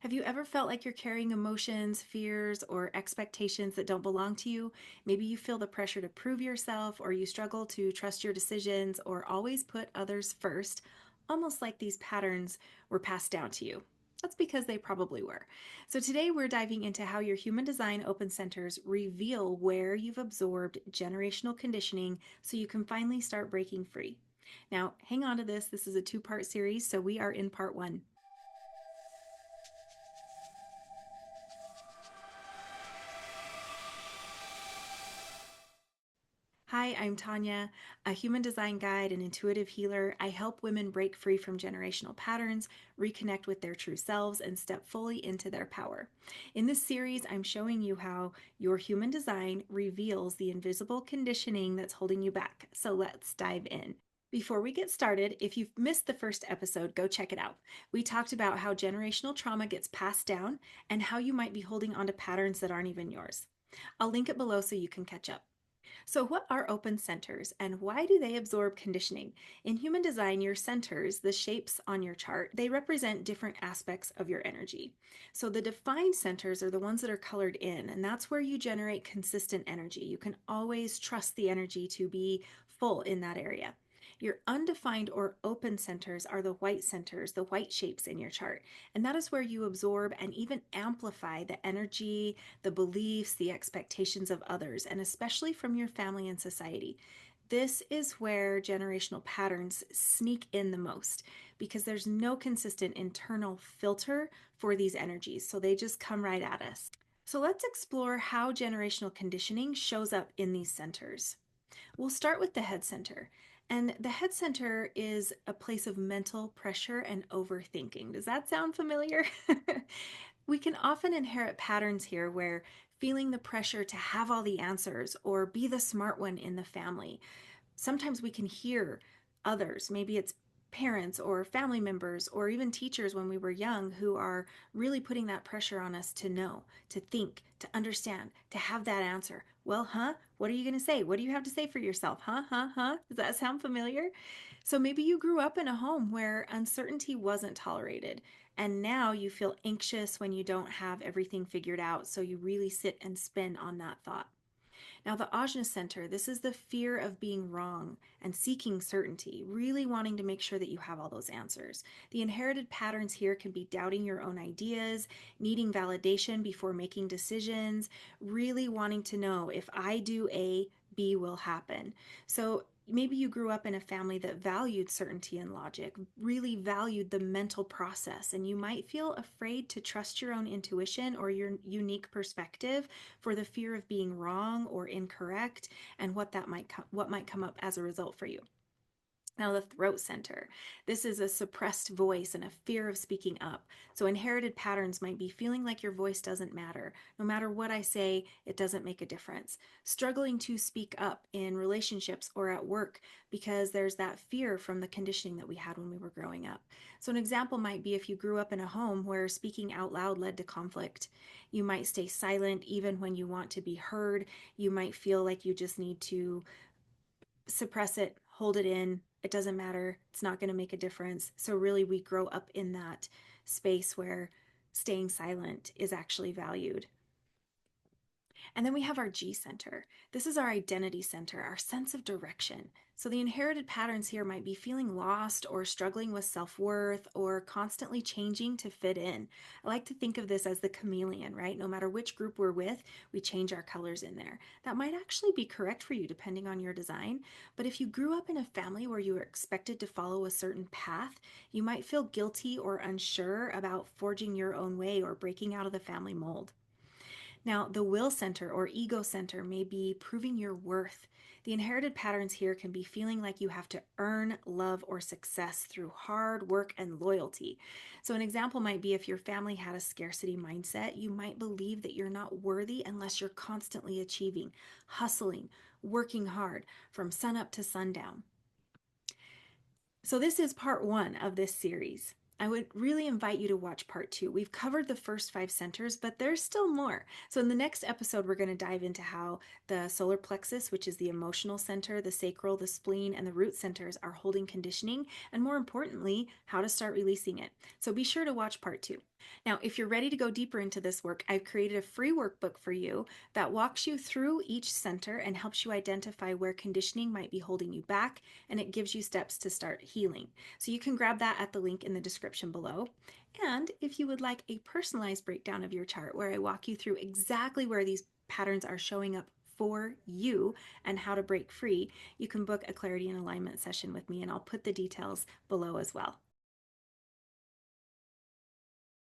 Have you ever felt like you're carrying emotions, fears, or expectations that don't belong to you? Maybe you feel the pressure to prove yourself, or you struggle to trust your decisions, or always put others first, almost like these patterns were passed down to you. That's because they probably were. So, today we're diving into how your human design open centers reveal where you've absorbed generational conditioning so you can finally start breaking free. Now, hang on to this. This is a two-part series, so we are in part one. Hi, I'm Tonya, a human design guide and intuitive healer. I help women break free from generational patterns, reconnect with their true selves, and step fully into their power. In this series, I'm showing you how your human design reveals the invisible conditioning that's holding you back. So let's dive in. Before we get started, if you've missed the first episode, go check it out. We talked about how generational trauma gets passed down and how you might be holding onto patterns that aren't even yours. I'll link it below so you can catch up. So, what are open centers and why do they absorb conditioning? In human design, your centers, the shapes on your chart, they represent different aspects of your energy. So, the defined centers are the ones that are colored in, and that's where you generate consistent energy. You can always trust the energy to be full in that area. Your undefined or open centers are the white centers, the white shapes in your chart. And that is where you absorb and even amplify the energy, the beliefs, the expectations of others, and especially from your family and society. This is where generational patterns sneak in the most because there's no consistent internal filter for these energies. So they just come right at us. So let's explore how generational conditioning shows up in these centers. We'll start with the head center. And the head center is a place of mental pressure and overthinking. Does that sound familiar? We can often inherit patterns here where feeling the pressure to have all the answers or be the smart one in the family. Sometimes we can hear others, maybe it's parents or family members or even teachers when we were young who are really putting that pressure on us to know, to think, to understand, to have that answer. Well, huh? What are you going to say? What do you have to say for yourself? Huh? Huh? Huh? Does that sound familiar? So maybe you grew up in a home where uncertainty wasn't tolerated. And now you feel anxious when you don't have everything figured out. So you really sit and spin on that thought. Now, the Ajna Center, this is the fear of being wrong and seeking certainty, really wanting to make sure that you have all those answers. The inherited patterns here can be doubting your own ideas, needing validation before making decisions, really wanting to know if I do A, B will happen. So maybe you grew up in a family that valued certainty and logic, really valued the mental process, and you might feel afraid to trust your own intuition or your unique perspective for the fear of being wrong or incorrect and what might come up as a result for you. Now, the throat center. This is a suppressed voice and a fear of speaking up. So, inherited patterns might be feeling like your voice doesn't matter. No matter what I say, it doesn't make a difference. Struggling to speak up in relationships or at work because there's that fear from the conditioning that we had when we were growing up. So, an example might be if you grew up in a home where speaking out loud led to conflict. You might stay silent even when you want to be heard. You might feel like you just need to suppress it, hold it in. It doesn't matter. It's not going to make a difference. So, really, we grow up in that space where staying silent is actually valued. And then we have our G center. This is our identity center, our sense of direction. So the inherited patterns here might be feeling lost or struggling with self worth or constantly changing to fit in. I like to think of this as the chameleon, right? No matter which group we're with, we change our colors in there. That might actually be correct for you depending on your design. But if you grew up in a family where you were expected to follow a certain path, you might feel guilty or unsure about forging your own way or breaking out of the family mold. Now, the will center or ego center may be proving your worth. The inherited patterns here can be feeling like you have to earn love or success through hard work and loyalty. So, an example might be if your family had a scarcity mindset, you might believe that you're not worthy unless you're constantly achieving, hustling, working hard from sunup to sundown. So, this is part one of this series. I would really invite you to watch part two. We've covered the first 5 centers, but there's still more. So, in the next episode, we're going to dive into how the solar plexus, which is the emotional center, the sacral, the spleen, and the root centers, are holding conditioning, and more importantly, how to start releasing it. So, be sure to watch part two. Now, if you're ready to go deeper into this work, I've created a free workbook for you that walks you through each center and helps you identify where conditioning might be holding you back, and it gives you steps to start healing. So you can grab that at the link in the description below. And if you would like a personalized breakdown of your chart where I walk you through exactly where these patterns are showing up for you and how to break free, you can book a clarity and alignment session with me, and I'll put the details below as well.